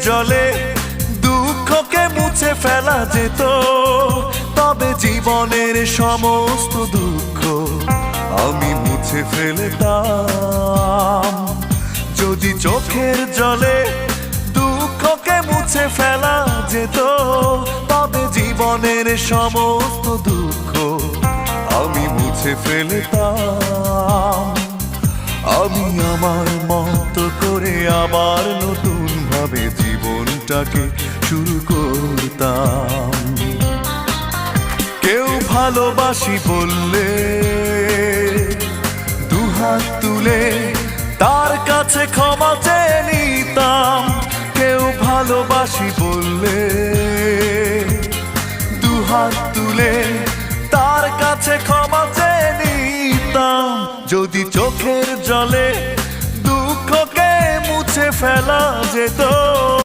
জলে দুঃখকে মুছে ফেলা যেত, তবে জীবনের সমস্ত দুঃখ আমি মুছে ফেলতাম। যদি চোখের জলে দুঃখকে মুছে ফেলা যেত, তবে জীবনের সমস্ত দুঃখ আমি মুছে ফেলতাম। আমি আমার মতো করে আবার নতুন ভাবে জীবনটাকে শুরু করতাম। কেউ ভালোবাসি বললে দুহাত তুলে তার কাছে ক্ষমা চেয়ে নিতাম। কেউ ভালোবাসি বললে দুহাত তুলে তার কাছে ক্ষমা চেয়ে নিতাম। যদি চোখের জলে দুঃখকে মুছে ফেলা যেত।